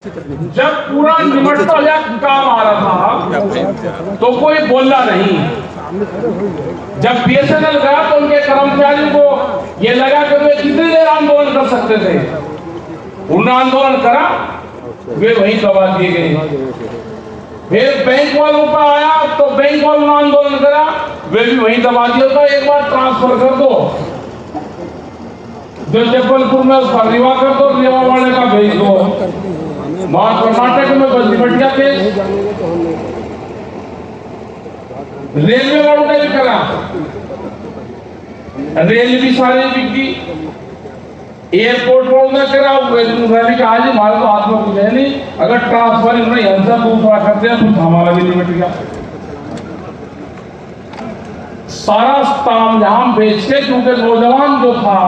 जब पूरा निमटता या काम आ रहा था तो कोई बोला नहीं। जब बीएसएनएल गया तो उनके कर्मचारियों को ये लगा कि वे कितनी देर आंदोलन कर सकते थे। उन्होंने आंदोलन करा, वे वहीं दबा दिए गए। फिर बैंक वालों का आया तो बैंक वालों ने आंदोलन करा, वे भी वहीं दबा दिया। तो एक बार ट्रांसफर कर दो, जो जबलपुर में उसका रिवा कर दो, रिवा वाले का भेज दो। वहां कर्नाटक में बल्दिपटिया केस, रेलवे वालों ने भी करा, रेल भी सारी बिकी, एयरपोर्ट वालों ने करा। उन्होंने कहा जी हमारे तो हाथ में कुछ है नहीं, अगर ट्रांसफर नहीं हमसे दूसरा करते हैं तो हमारा भी नहीं मिट गया। सारा तामझाम बेच के, क्योंकि नौजवान जो था,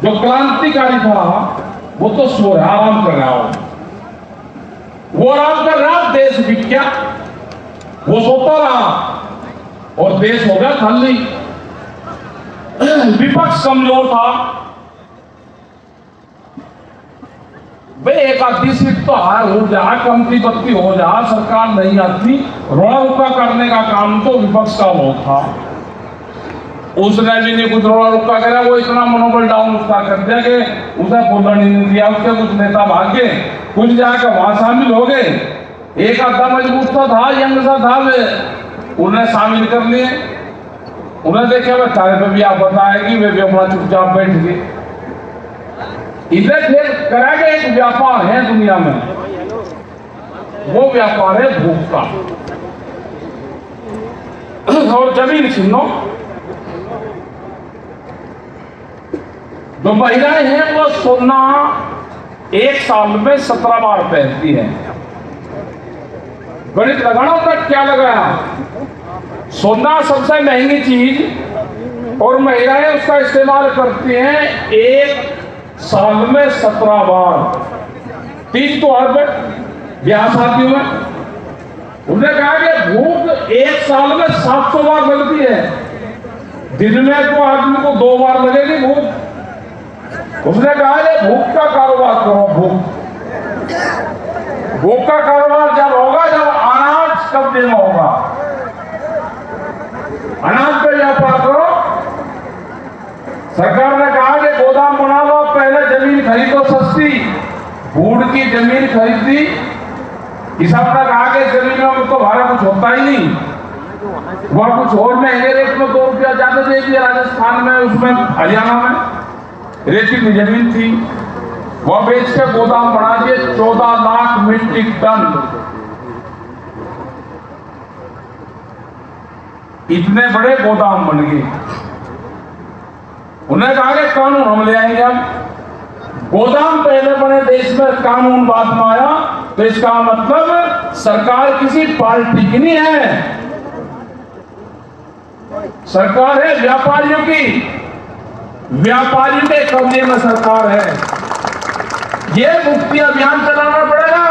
जो क्रांतिकारी था, वो तो सो रहा, आराम कर रहा हो, वो आराम कर रहा, देश बिक गया। वो सोता रहा और देश हो गया खाली। विपक्ष कमजोर था, वे एक आधी सीट तो हार हो जा, कमती बत्ती हो जा, सरकार नहीं आती, रोड़ा रुका करने का काम तो विपक्ष का बहुत था। उसने भी नहीं कुछ रोड़ा रुका करा, वो इतना मनोबल डाउन उसका कर दिया कि उसे बोलना नहीं दिया। उसके कुछ नेता भाग गए, कुछ जाकर वहां शामिल हो गए। एक आधा मजबूत सा था, यंग सा था, वे उन्हें शामिल कर लिए। उन्हें देखा वे तारे पे भी आप बताएगी, वे भी अपना चुपचाप बैठ गए। इधर फिर करा के एक व्यापार है दुनिया में, वो व्यापार है भूख का और जमीन छीनो। जो महिलाएं हैं वो सोना एक साल में 17 बार पहनती हैं। गणित लगाना होता, क्या लगाया? सोना सबसे महंगी चीज और महिलाएं उसका इस्तेमाल करती हैं एक साल में 17 बार। 30 तो हर ब्याह शादियों में। उन्होंने कहा कि भूख एक साल में 700 बार लगती है। दिन में तो आदमी को 2 बार लगेगी भूख। उसने कहा कि भूख का कारोबार करो। भूख का कारोबार जब होगा जब अनाज कब्जे में होगा, अनाज पे व्यापार करो। सरकार ने कहा कि गोदाम बना लो, पहले जमीन खरीदो सस्ती। बूढ़ की जमीन खरीदी, किसान ने कहा कि जमीनों में तो भाड़ा कुछ होता ही नहीं, वह कुछ और महंगे रेट में 2 रुपया ज्यादा दे दिया। राजस्थान में, उसमें हरियाणा में रेती की जमीन थी, वह बेच के गोदाम बना दिए 14 लाख मीट्रिक टन। इतने बड़े गोदाम बन गए। उन्हें कहा कि कानून हम ले आएंगे। हम गोदाम पहले बने देश में, कानून बाद में आया, तो इसका मतलब सरकार किसी पार्टी की नहीं है, सरकार है व्यापारियों की। व्यापारियों के कब्जे में सरकार है। ये मुक्ति अभियान चलाना पड़ेगा।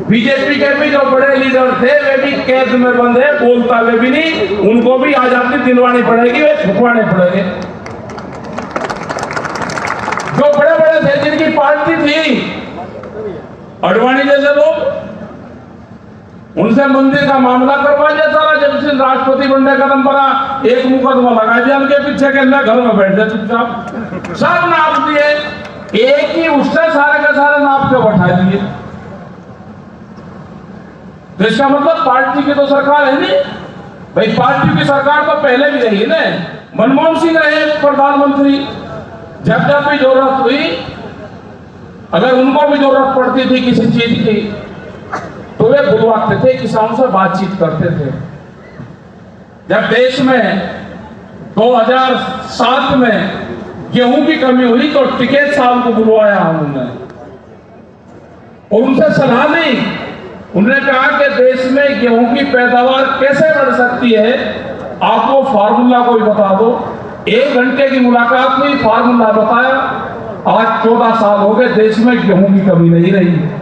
बीजेपी के भी जो बड़े लीडर थे वे भी कैद में बंद है, बोलता वे भी नहीं, उनको भी आजादी दिलवानी पड़ेगी, वे छुपवाने पड़ेंगे। जो बड़े बड़े थे, जिनकी पार्टी थी, अडवाणी जैसे लोग, उनसे मंदिर का मामला करवा दिया सारा। जब से राष्ट्रपति बनने का कदम पड़ा, एक मुकदमा लगा दिया उनके पीछे के, घर में बैठ जाए चुपचाप। सब नाप दिए, एक ही उससे सारे के सारे नाप के बैठा दिए। तो इसका मतलब पार्टी की तो सरकार है नहीं भाई। पार्टी की सरकार तो पहले भी रही ना, मनमोहन सिंह रहे प्रधानमंत्री। जब जब भी जरूरत हुई, अगर उनको भी जरूरत पड़ती थी किसी चीज की, तो वे बुलवाते थे, किसानों से बातचीत करते थे। जब देश में 2007 में गेहूं की कमी हुई तो टिकैत साहब को बुलवाया हमने और उनसे सलाह ली। उन्होंने कहा कि देश में गेहूं की पैदावार कैसे बढ़ सकती है, आप वो फार्मूला कोई बता दो। 1 घंटे की मुलाकात में फार्मूला बताया। आज 14 साल हो गए, देश में गेहूं की कमी नहीं रही है।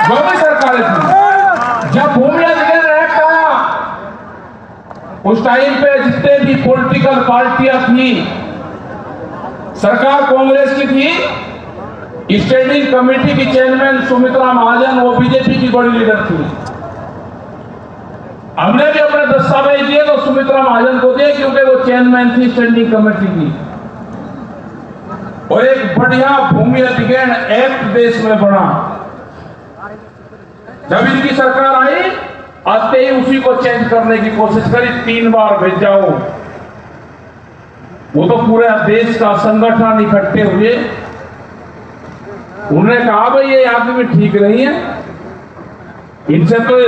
जो भी सरकारें थी, जब भूमि अधिग्रहण एक्ट आया, उस टाइम पे जितने भी पॉलिटिकल पार्टियां थी, सरकार कांग्रेस की थी, स्टैंडिंग कमेटी की चेयरमैन सुमित्रा महाजन, वो बीजेपी की बड़ी लीडर थी। हमने भी अपने दस्तावेज दिए तो सुमित्रा महाजन को दिए, क्योंकि वो चेयरमैन थी स्टैंडिंग कमेटी की। और एक बढ़िया भूमि अधिग्रहण एक्ट देश में बना। जब इनकी सरकार आई, आते ही उसी को चेंज करने की कोशिश करी, 3 बार भेजाओ। वो तो पूरे देश का संगठन इकट्ठे हुए, उन्होंने कहा भाई ये आदमी ठीक नहीं है, इनसे तो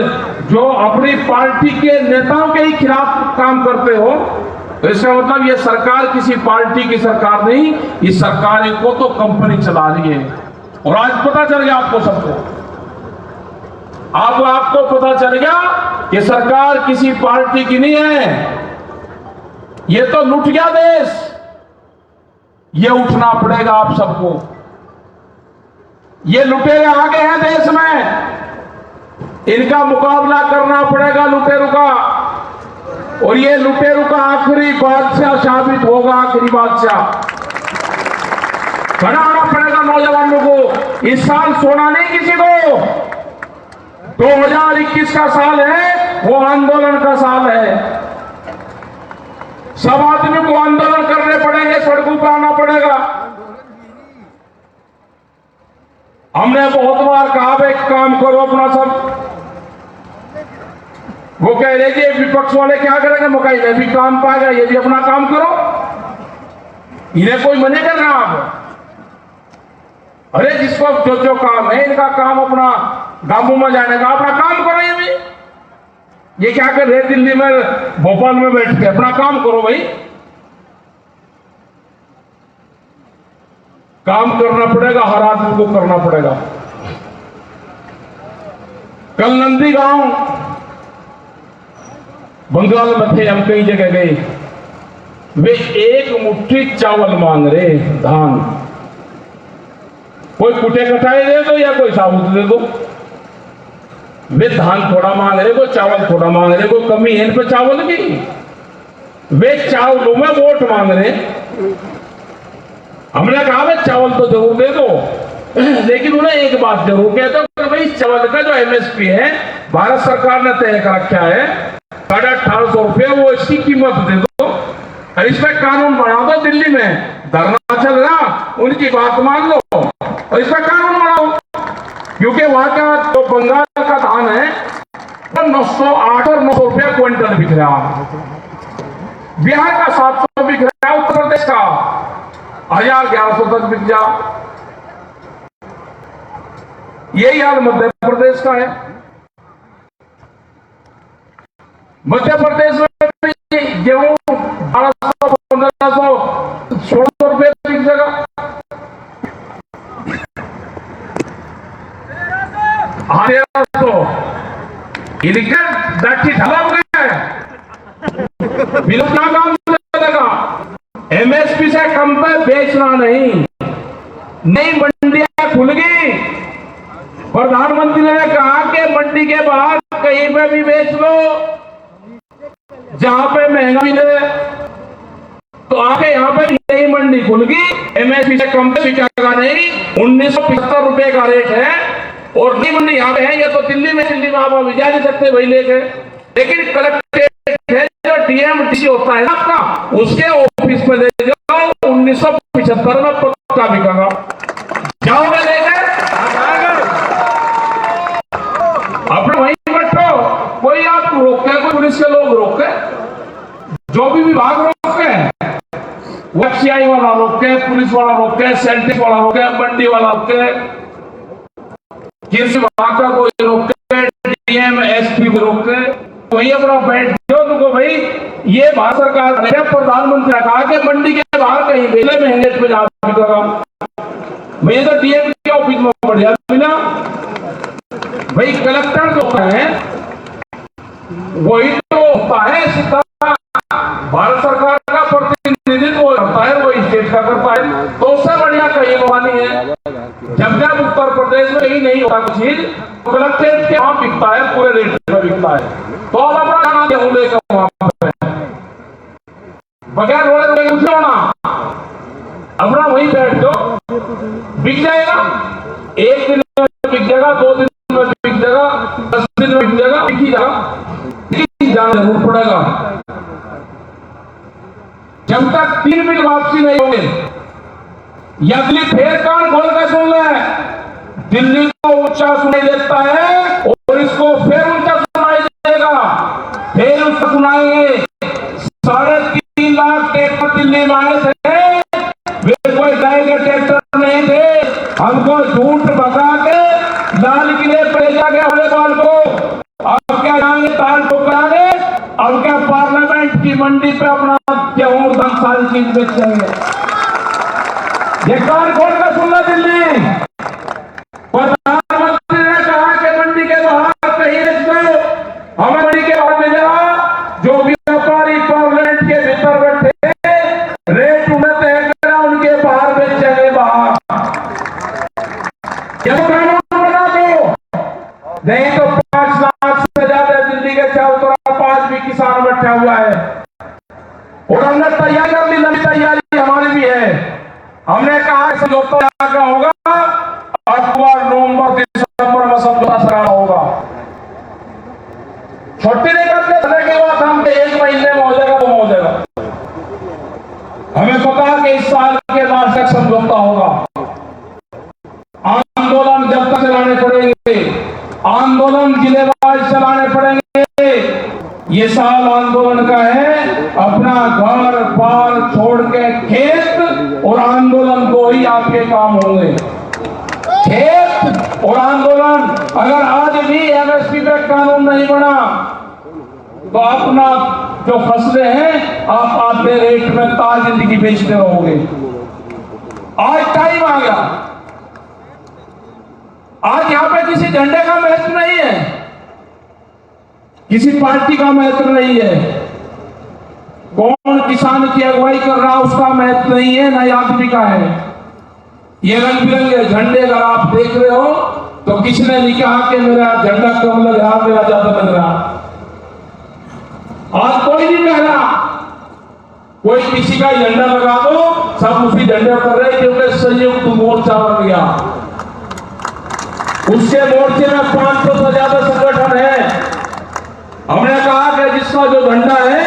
जो अपनी पार्टी के नेताओं के ही खिलाफ काम करते हो, तो इसका मतलब ये सरकार किसी पार्टी की सरकार नहीं, इस सरकार को तो कंपनी चला रही है। और आज पता चल गया आपको सबको, आपको पता चल गया कि सरकार किसी पार्टी की नहीं है, ये तो लुट गया देश। ये उठना पड़ेगा आप सबको। ये लुटेरे आगे हैं देश में, इनका मुकाबला करना पड़ेगा लुटेरों का। और ये लुटेरों का आखिरी बादशाह साबित होगा, आखिरी बादशाह। खड़ा होना पड़ेगा नौजवानों को। इस साल सोना नहीं किसी को। 2021 का साल है, वो आंदोलन का साल है। सब आदमी को आंदोलन करने पड़ेंगे, सड़कों पर आना पड़ेगा। हमने बहुत बार कहा भाई काम करो अपना सब। वो कह रहे कि विपक्ष वाले क्या करेंगे, मकाई में भी काम पाएगा, ये भी अपना काम करो। इन्हें कोई मने कर रहा आप? अरे जिसको जो काम है, इनका काम अपना गांवों में जाने का, अपना काम करो। ये क्या कर रहे दिल्ली में, भोपाल में बैठ के? अपना काम करो भाई। काम करना पड़ेगा, हर आदमी को करना पड़ेगा। कल नंदीगांव बंगाल में थे, हम कई जगह गए। वे 1 मुट्ठी चावल मांग रहे, धान। कोई कुटे कटाए दे दो या कोई साबुत दे दो। वे धान थोड़ा मांग रहे, कोई चावल थोड़ा मांग रहे। कोई कमी है इन पे चावल की? वे चावलों में वोट मांग रहे। हमने कहा वे चावल तो जरूर दे दो, लेकिन उन्हें एक बात जरूर कह दो कि भाई चावल का जो एमएसपी है, भारत सरकार ने तय कर रखा है 1850 रुपये, वो इसकी कीमत दे दो। और इसमें कानून बना दो। दिल्ली में धरना चल रहा, उनकी बात मान लो और इसमें कानून बनाओ। क्योंकि वहां का जो बंगाल का धान है वो 908 और 900 रुपया क्विंटल बिक रहा है। बिहार का 700 बिक रहा है, उत्तर प्रदेश का 1000-1100 तक बिक जा। यही हाल मध्य प्रदेश का है। मध्य प्रदेश में गेहूं 1200, 1500, 1600 रुपये बिक जाएगा। दाठी ढला हो गया है। विरोध क्या काम चलेगा? एमएसपी से कम पे बेचना नहीं। नई मंडियां खुल गई। प्रधानमंत्री ने कहा कि मंडी के बाहर कहीं पे भी बेच लो, जहां पे महंगा मिले। तो आके यहाँ पे नई मंडी खुल गई, एमएसपी से कम पे बिकेगा नहीं। 1975 रुपए का रेट है। और नई मंडी यहाँ पे है। ये तो दिल्ली में आप जा नहीं सकते वही लेके। लेकिन कलेक्ट्रेट है, जो डीएमडीसी होता है आपका, उसके ऑफिस में ले जाओ। 1975 में पक्का बिकेगा। जाओगे लेकर अपने वहीं बैठो। कोई आप रोके, कोई पुलिस के लोग रोके, जो भी विभाग रोके, एफसीआई वाला रोके, पुलिस वाला रोके, सेंट्रिक वाला रोके, मंडी वाला रोके, किसी विभाग का कोई रोके, डीएम एसपी को रोके, वही अपना बैठ जाओ। तुमको भाई ये भारत सरकार ने, प्रधानमंत्री ने कहा कि मंडी के बाहर कहीं बेले महंगे पे जा बिकेगा। मैं तो डीएम के ऑफिस में बढ़िया मिला। भाई कलेक्टर जो है वही तो होता है सीधा भारत सरकार का प्रतिनिधित्व करता है, वो स्टेट का करता है। तो उससे बढ़िया कहीं वाली है। जब उत्तर प्रदेश में कहीं नहीं होता कुछ चीज, कलेक्ट्रेट के वहां बिकता है, पूरे रेट में बिकता है। तो आप अपना गेहूं लेकर वहां पे बगैर रोड़े उठे होना, अपना वहीं बैठ जाओ। बिक जाएगा, 1 दिन में बिक जाएगा, 2 दिन में बिक जाएगा, 10 दिन में बिक जाएगा, बिक ही जाएगा, जाना जरूर पड़ेगा। जब तक 3 बिल वापसी नहीं होंगे, या दिल्ली फिर कान खोल कर सुन ले, दिल्ली को ऊंचा सुनाई देता है और इसको फिर ऊंचा सुनाई देगा, फिर उसको सुनाएंगे। 3.5 लाख ट्रैक्टर दिल्ली में आए थे, वे कोई गाय के ट्रैक्टर नहीं थे, हमको झूठ भगा के लाल किले पर ले जाके वालेबाल को अब क्या जाएंगे, ताल ठोकराएंगे, अब क्या पार्लियामेंट की मंडी पे अपना गेहूं सारी चीज बेचेंगे। ये कान खोल कर सुनना दिल्ली, प्रधानमंत्री ने कहा कि मंडी के बाहर कहीं बेच दो, हमें मंडी के बाहर मिला। जो भी व्यापारी पार्लियामेंट के भीतर बैठे रेट उन्हें तय करा, उनके बाहर बेचेंगे बाहर। कानून बना दो, नहीं तो 5 लाख से ज्यादा दिल्ली के चारों तरफ 5 भी किसान बैठा हुआ है और हमने तैयारी कर ली, नई तैयारी हमारी भी है। हमने कहा समझौता क्या होगा, अक्टूबर नवंबर दिसंबर में समझौता सरा होगा। छुट्टी नहीं करते के बाद हम 1 महीने में हो जाएगा, वो हो जाएगा। हमें पता है कि इस साल के लास्ट तक समझौता होगा। आंदोलन जब तक चलाने पड़ेंगे, आंदोलन जिलेवार चलाने पड़ेंगे। ये साल आंदोलन का है, अपना घर बार छोड़ के खेत और आंदोलन को ही आपके काम होंगे। खेत और आंदोलन, अगर आज भी एमएसपी पे कानून नहीं बना तो अपना जो फसलें हैं आप आधे रेट में ताज जिंदगी बेचते रहोगे। आज टाइम आ गया, आज यहां पे किसी झंडे का महत्व नहीं है, किसी पार्टी का महत्व नहीं है, कौन किसान की अगुवाई कर रहा उसका महत्व नहीं है, ना आदमी का है। ये रंग बिरंगे झंडे अगर आप देख रहे हो तो किसने नहीं कहा कि मेरा झंडा कम लग रहा, मेरा ज्यादा लग रहा। आज कोई नहीं कह रहा, कोई किसी का झंडा लगा दो, सब उसी झंडे कर रहे क्योंकि संयुक्त मोर्चा बन गया। उसके मोर्चे में 500 से ज्यादा संगठन है। हमने कहा कि जिसका जो झंडा है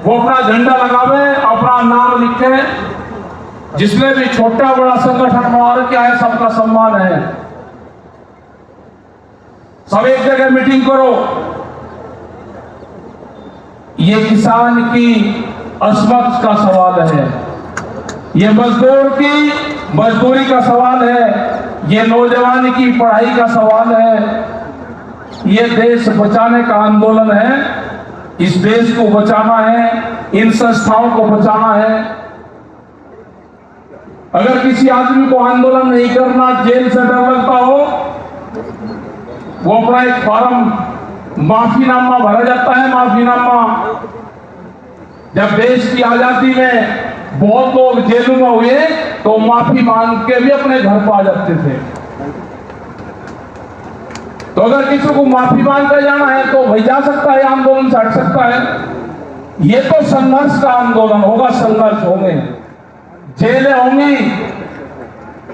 वो अपना झंडा लगावे, अपना नाम लिखे। जिसने भी छोटा बड़ा संगठन बना रखा है, सबका सम्मान है। सब एक जगह मीटिंग करो। ये किसान की असमत का सवाल है, ये मजदूर की मजदूरी का सवाल है, ये नौजवान की पढ़ाई का सवाल है, ये देश बचाने का आंदोलन है। इस देश को बचाना है, इन संस्थाओं को बचाना है। अगर किसी आदमी को आंदोलन नहीं करना, जेल से डर लगता हो, वो अपना एक फॉर्म माफीनामा भरा जाता है। माफीनामा, जब देश की आजादी में बहुत लोग जेलों में हुए तो माफी मांग के भी अपने घर पर आ जाते थे। तो अगर किसी को माफी मांग कर जाना है तो वही जा सकता है, आंदोलन से हट सकता है। ये तो संघर्ष का आंदोलन होगा, संघर्ष होंगे, जेलें होंगी,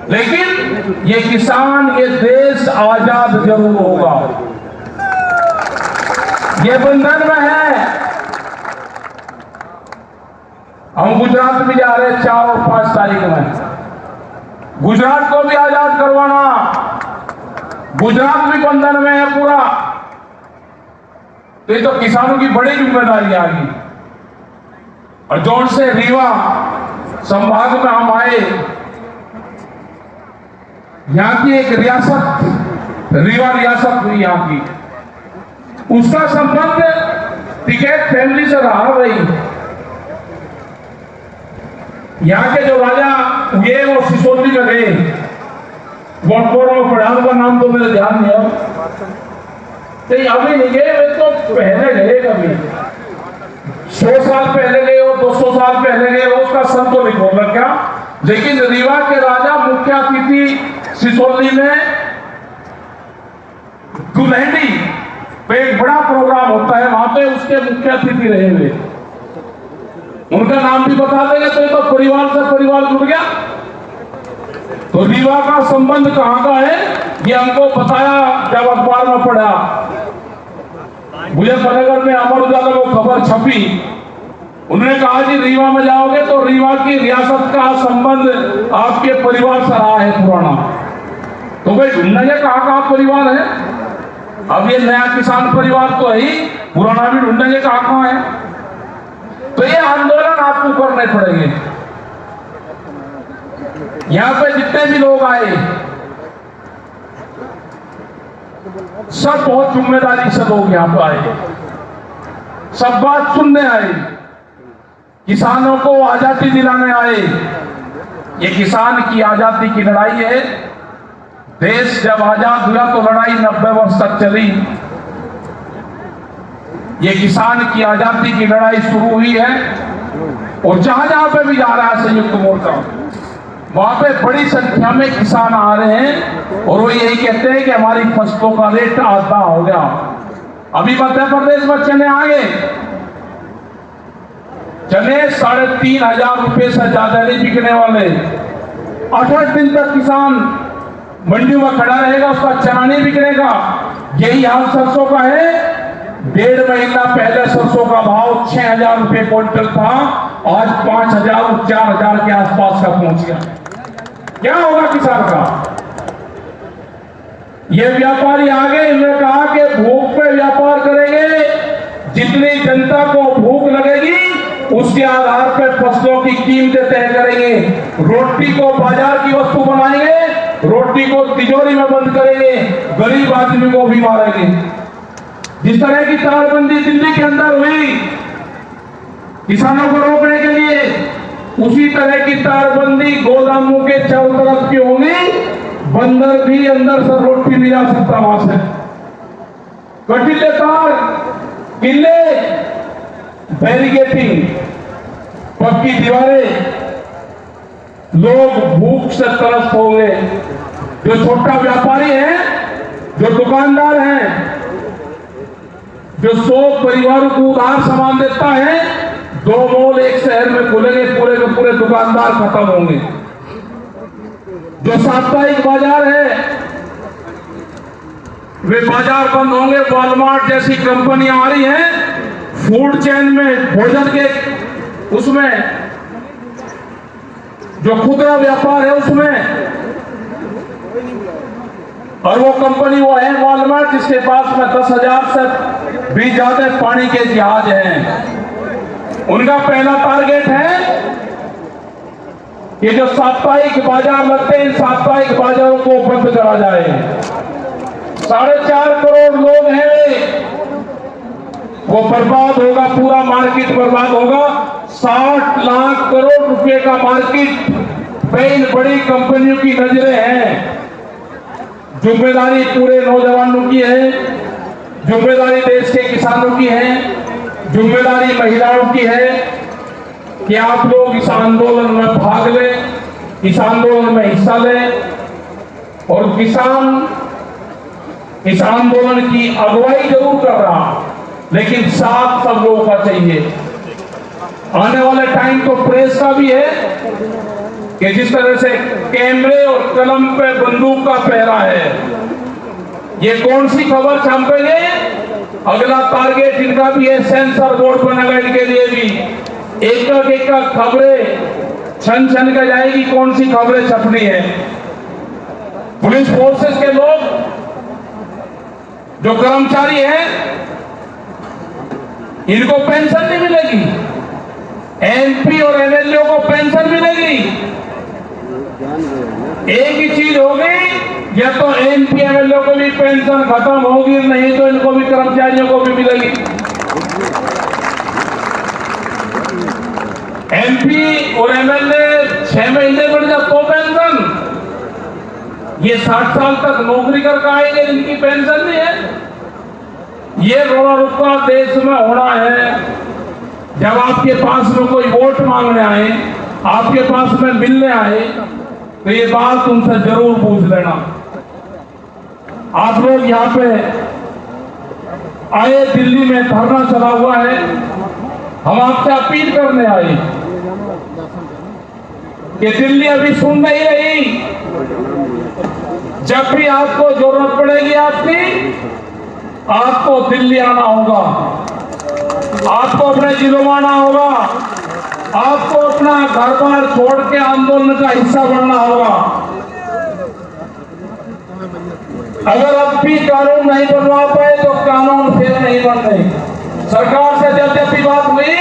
लेकिन ये किसान, ये देश आजाद जरूर होगा। ये बंधन में है। हम गुजरात भी जा रहे हैं 4 और 5 तारीख में। गुजरात को भी आजाद करवाना, गुजरात भी बंधन में है पूरा। तो ये तो किसानों की बड़ी जिम्मेदारी आ गई। और जोर से रीवा संभाग में हम आए, यहां की एक रियासत, रीवा रियासत हुई यहाँ की, उसका संबंध टिकैत फैमिली से रहा भाई। यहाँ के जो राजा हुए वो सिसोदी में गए, वोटपोर में पढ़ान का नाम तो मेरे ध्यान नहीं है, तो अभी नहीं गए, वे तो पहले गए, कभी 100 साल पहले गए और 200 साल पहले गए, उसका सन तो नहीं खोल रखा। लेकिन रीवा के राजा मुख्य अतिथि सिसोदी में दुल्हनी पे एक बड़ा प्रोग्राम होता है, वहां पे उसके मुख्य अतिथि रहे हुए। उनका नाम भी बता देंगे तो परिवार से परिवार जुड़ गया। तो रीवा का संबंध कहां का है ये हमको बताया जब अखबार में पढ़ा। मुजफ्फरनगर में अमर उजाला को खबर छपी, उन्होंने कहा जी रीवा में जाओगे तो रीवा की रियासत का संबंध आपके परिवार से रहा है पुराना। तो भाई ढूंढेंगे कहाँ परिवार है। अब ये नया किसान परिवार तो है ही, पुराना भी ढूंढेंगे कहाँ है। तो ये आंदोलन आपको करने पड़ेंगे। यहां पे जितने भी लोग आए सब बहुत जिम्मेदारी से लोग यहां पर आए, सब बात सुनने आए, किसानों को आजादी दिलाने आए। ये किसान की आजादी की लड़ाई है। देश जब आजाद हुआ तो लड़ाई 90 वर्ष तक चली। ये किसान की आजादी की लड़ाई शुरू हुई है और जहां जहां पे भी जा रहा है संयुक्त मोर्चा, वहां पे बड़ी संख्या में किसान आ रहे हैं और वो यही कहते हैं कि हमारी फसलों का रेट आधा हो गया। अभी मध्य प्रदेश में चने आ गए, चने 3,500 रुपए से ज्यादा नहीं बिकने वाले। 28 दिन तक किसान मंडी में खड़ा रहेगा, उसका चना नहीं बिकने का। यही हाल सरसों का है। 1.5 महीना पहले सरसों का भाव 6,000 रुपए क्विंटल था, आज 5,000 और 4,000 के आसपास का पहुंच गया। क्या होगा किसान का। ये व्यापारी आगे इन्होंने कहा कि भूख पे व्यापार करेंगे, जितनी जनता को भूख लगेगी उसके आधार पर फसलों की कीमतें तय करेंगे। रोटी को बाजार की वस्तु बनाएंगे, रोटी को तिजोरी में बंद करेंगे, गरीब आदमी को भी मारेंगे। जिस तरह की तारबंदी दिल्ली के अंदर हुई किसानों को रोकने के लिए, उसी तरह की तारबंदी गोदामों के चारों तरफ की होगी। बंदर भी अंदर से रोटी नहीं आ सकता वहां से। कटीले तार, किले, बैरिकेटिंग, पक्की दीवारें, लोग भूख से त्रस्त होंगे। जो छोटा व्यापारी है, जो दुकानदार है, जो 100 परिवारों को उधार सामान देता है, 2 मॉल एक शहर में खुलेंगे, पूरे के पूरे दुकानदार खत्म होंगे। जो साप्ताहिक बाजार है वे बाजार बंद होंगे। वॉलमार्ट जैसी कंपनियां आ रही हैं फूड चेन में, भोजन के उसमें, जो खुदरा व्यापार है उसमें, और वो कंपनी वो है वॉलमार्ट जिसके पास में 10,000 से भी ज्यादा पानी के जहाज हैं। उनका पहला टारगेट है कि जो साप्ताहिक बाजार लगते हैं, साप्ताहिक बाजारों को बंद करा जाए। 4.5 करोड़ लोग हैं, वो बर्बाद होगा, पूरा मार्केट बर्बाद होगा। 60 लाख करोड़ रुपए का मार्केट पे इन बड़ी कंपनियों की नजरें हैं। जिम्मेदारी पूरे नौजवानों की है, जिम्मेदारी देश के किसानों की है, जिम्मेदारी महिलाओं की है कि आप लोग इस आंदोलन में भाग लें, इस आंदोलन में हिस्सा लें। और किसान इस आंदोलन की अगुवाई जरूर कर रहा, लेकिन साथ सब लोगों का चाहिए। आने वाले टाइम तो प्रेस का भी है कि जिस तरह से कैमरे और कलम पे बंदूक का पहरा है, ये कौन सी खबर छापेंगे, अगला टारगेट इनका भी है। सेंसर बोर्ड बनेगा इनके लिए भी, एक खबरें छन छन कर जाएगी, कौन सी खबरें छपनी है। पुलिस फोर्सेस के लोग जो कर्मचारी हैं इनको पेंशन नहीं मिलेगी, एमपी और एमएलए को पेंशन मिलेगी। एक ही चीज होगी, या तो एमपी एमएलए को भी पेंशन खत्म होगी, नहीं तो इनको भी, कर्मचारियों को भी मिलेगी। एमपी और एमएलए 6 महीने बढ़ जाए तो पेंशन, ये 60 साल तक नौकरी करके आएंगे, इनकी पेंशन नहीं है। ये रोड़ा रुपा देश में होना है। जब आपके पास में कोई वोट मांगने आए, आपके पास में मिलने आए, तो ये बात उनसे जरूर पूछ लेना। आप लोग यहाँ पे आए, दिल्ली में धरना चला हुआ है, हम आपसे अपील करने आए कि दिल्ली अभी सुन नहीं रही। जब भी आपको जरूरत पड़ेगी आपको दिल्ली आना होगा, आपको अपने जिलों में आना होगा, आपको अपना घर बार छोड़ के आंदोलन का हिस्सा बनना होगा। अगर अब भी कानून नहीं बनवा पाए तो कानून फिर नहीं बन रहे। सरकार से जब भी बात हुई,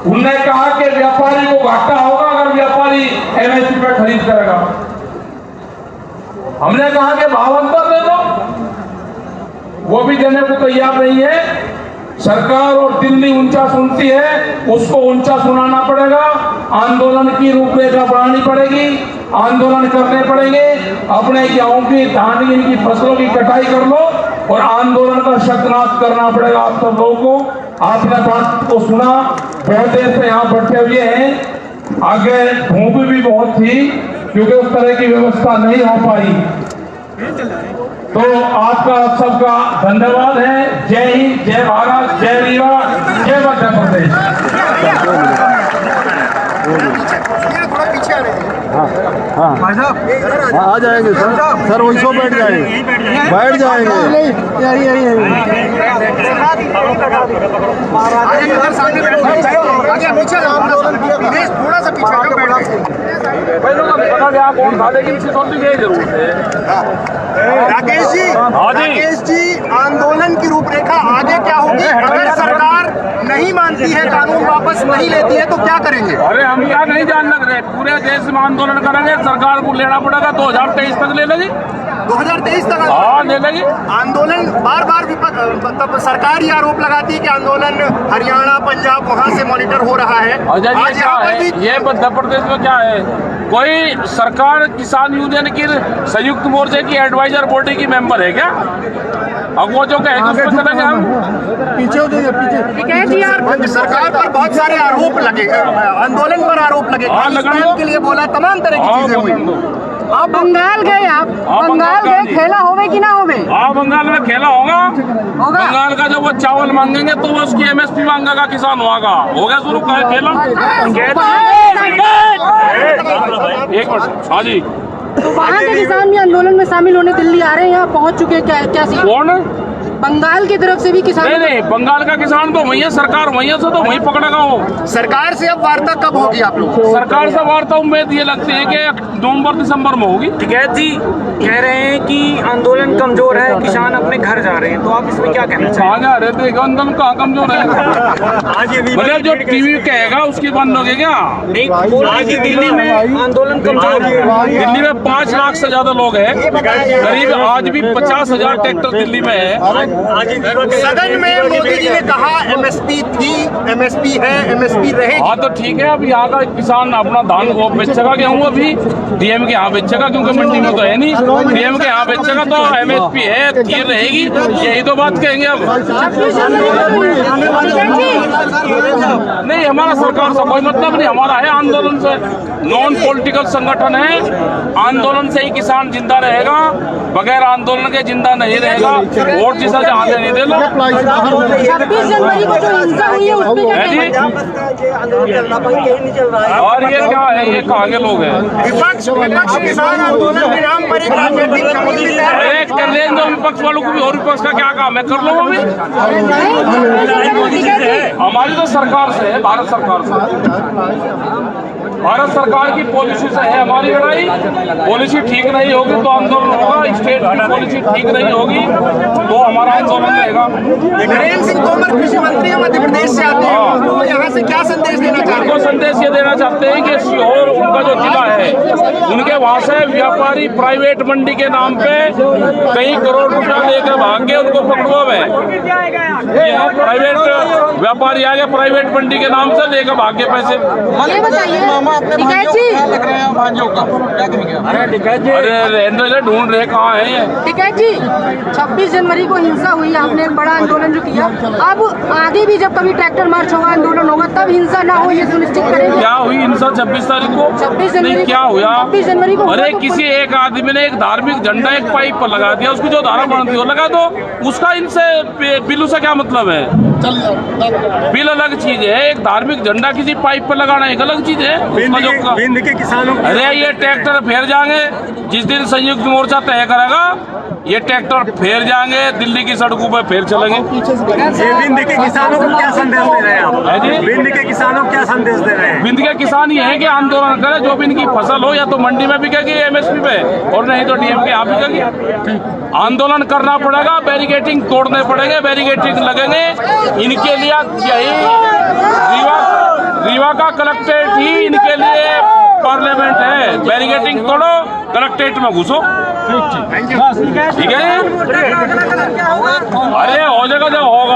उन्होंने कहा कि व्यापारी को घाटा होगा अगर व्यापारी एमएसपी पे खरीद करेगा। हमने कहा कि भाव अंतर दे दो, वो भी देने को तैयार नहीं है। सरकार और दिल्ली ऊंचा सुनती है, उसको ऊंचा सुनाना पड़ेगा। आंदोलन की रूपरेखा बढ़ानी पड़ेगी, आंदोलन करने पड़ेंगे। अपने गेहूं की, धान की, फसलों की कटाई कर लो और आंदोलन का शतनाश करना पड़ेगा आप सब लोगों को। आपने बात को सुना, बहुत देर से यहाँ बैठे हुए हैं। आगे धूप भी बहुत थी क्योंकि उस तरह की व्यवस्था नहीं हो पाई। तो आपका सबका धन्यवाद है। जय हिंद, जय भारत, जय रीवा, जय मध्य प्रदेश। हाँ, आ जाएंगे सर वही सो बैठ जाएंगे, बैठ जाएंगे। थोड़ा सा राकेश जी, आंदोलन की रूपरेखा आगे क्या होगी? अगर सरकार नहीं मानती है, कानून वापस नहीं लेती है तो क्या करेंगे? अरे हम क्या नहीं जान लग रहे, पूरे देश में आंदोलन करेंगे। सरकार को लेना पड़ेगा, 2023 तक ले लेगी। 2023 तक हाँ ले लेगी। आंदोलन बार बार मतलब सरकार ही आरोप लगाती है कि आंदोलन हरियाणा, पंजाब वहां से मॉनिटर हो रहा है। अच्छा ये क्या है? ये मध्य प्रदेश में क्या है? कोई सरकार किसान यूनियन की संयुक्त मोर्चे की एडवाइजर बॉडी की मेंबर है क्या? अब वो जो कहेगी उसको चलेंगे हम। पीछे सरकार पर बहुत सारे आरोप लगे, आंदोलन पर आरोप लगे, के लिए बोला, तमाम तरह की चीजें हुई। आप बंगाल गए, आप बंगाल गए, खेला होवे कि ना होवे? हाँ बंगाल में खेला होगा। बंगाल का जब वो चावल मांगेंगे तो वो उसकी एमएसपी मांगेगा किसान होगा। हो गया शुरू का खेला। एक मिनट। हाँ जी, तो वहाँ के किसान भी आंदोलन में शामिल होने दिल्ली आ रहे हैं, यहाँ पहुँच चुके हैं क्या सीन? कौन? बंगाल की तरफ से भी किसान? नहीं, बंगाल का किसान तो वही है, सरकार वही है, तो वही पकड़ेगा वो। सरकार से अब वार्ता कब होगी आप लोग? सरकार से वार्ता उम्मीद ये लगती है कि नवंबर दिसंबर में होगी। टिकैत जी कह रहे हैं कि आंदोलन कमजोर है, किसान अपने घर जा रहे हैं, तो आप इसमें क्या कहना चाहेंगे? कहाँ जा रहे थे? आंदोलन कहाँ कमजोर है? मतलब जो टीवी कहेगा उसकी बंद होगी क्या? आज दिल्ली में आंदोलन कमजोर है। दिल्ली में 5 लाख से ज्यादा लोग हैं, करीब आज भी 50,000 ट्रैक्टर दिल्ली में है। सदन में मोदी जी ने कहा एमएसपी थी, एमएसपी है, एमएसपी रहेगी। हाँ तो ठीक है, अब यहाँ का किसान अपना धान वो बेचेगा, गेहूँ अभी डीएम के यहाँ बेचेगा क्योंकि मंडी में तो है नहीं। डीएम के यहाँ बेचेगा तो एमएसपी है, ये रहेगी। यही तो बात कहेंगे अब। नहीं, हमारा सरकार से कोई मतलब नहीं, हमारा है आंदोलन से। नॉन पॉलिटिकल संगठन है, आंदोलन से ही किसान जिंदा रहेगा, बगैर आंदोलन के जिंदा नहीं रहेगा। वोट जिसे आगे नहीं दे लो। 26 जनवरी को जो हिंसा हुई है उसमें और ये क्या है? ये कहाँ के लोग हैं? विपक्ष किसान आंदोलन के नाम पर एक राजनीतिक कर लें दो विपक्ष वालों को भी, और विपक्ष का क्या काम है? कर लो वो भी। हमारी तो सरकार से है, भारत सरकार से। भारत सरकार की पॉलिसी से है हमारी लड़ाई। पॉलिसी ठीक नहीं होगी तो आंदोलन होगा, स्टेट की पॉलिसी ठीक नहीं होगी तो हमारा आंदोलन रहेगा। नरेंद्र सिंह तोमर कृषि मंत्री मध्य प्रदेश से आते हैं, तो यहाँ से क्या संदेश देना चाहते हैं? उनको संदेश ये देना चाहते हैं कि सीहोर उनका जो जिला है, उनके वहाँ से व्यापारी प्राइवेट मंडी के नाम पे कई करोड़ रुपया लेकर भाग गए, उनको पकड़ो में। प्राइवेट व्यापारी आ गए, प्राइवेट मंडी के नाम से लेकर भाग गए पैसे। ये बताइए टिकैत जी, अरे ढूंढ रहे कहाँ है ये? टिकैत जी, 26 जनवरी को हिंसा हुई, आपने एक बड़ा आंदोलन जो किया, अब आगे भी जब कभी ट्रैक्टर मार्च होगा, आंदोलन होगा, तब हिंसा ना हो ये सुनिश्चित करेंगे? क्या हुई हिंसा 26 तारीख को? 26 जनवरी क्या हुआ? 26 जनवरी को अरे किसी एक आदमी ने एक धार्मिक झंडा एक पाइप पर लगा दिया, उसकी जो धारा बनती हो लगा दो, उसका इनसे बिल्लू से क्या मतलब है? बिल अलग चीज है, एक धार्मिक झंडा किसी पाइप पर लगाना एक अलग चीज है। उसका जो बिंद के किसानों अरे ये ट्रैक्टर फेर जाएंगे जिस दिन संयुक्त मोर्चा तय करेगा, ये ट्रैक्टर फेर जाएंगे, दिल्ली की सड़कों पर फेर चलेंगे। ये बिंद के किसानों को क्या संदेश दे रहे हैं आप? है जी? बिंद के किसानों को क्या संदेश दे रहे हैं? बिंद के किसान ये है कि आंदोलन करें, जो भी इनकी फसल हो या तो मंडी में बिकेगी एमएसपी पे, और नहीं तो डीएम के यहाँ बिकेगी। आंदोलन करना पड़ेगा, बैरिकेटिंग तोड़ने पड़ेंगे, बैरिकेटिंग लगेंगे। इनके लिए यही रीवा का कलेक्ट्रेट ही इनके लिए पार्लियामेंट है। बैरिकेटिंग तोड़ो, कलेक्ट्रेट में घुसो, ठीक है? अरे हो जाएगा, जब होगा।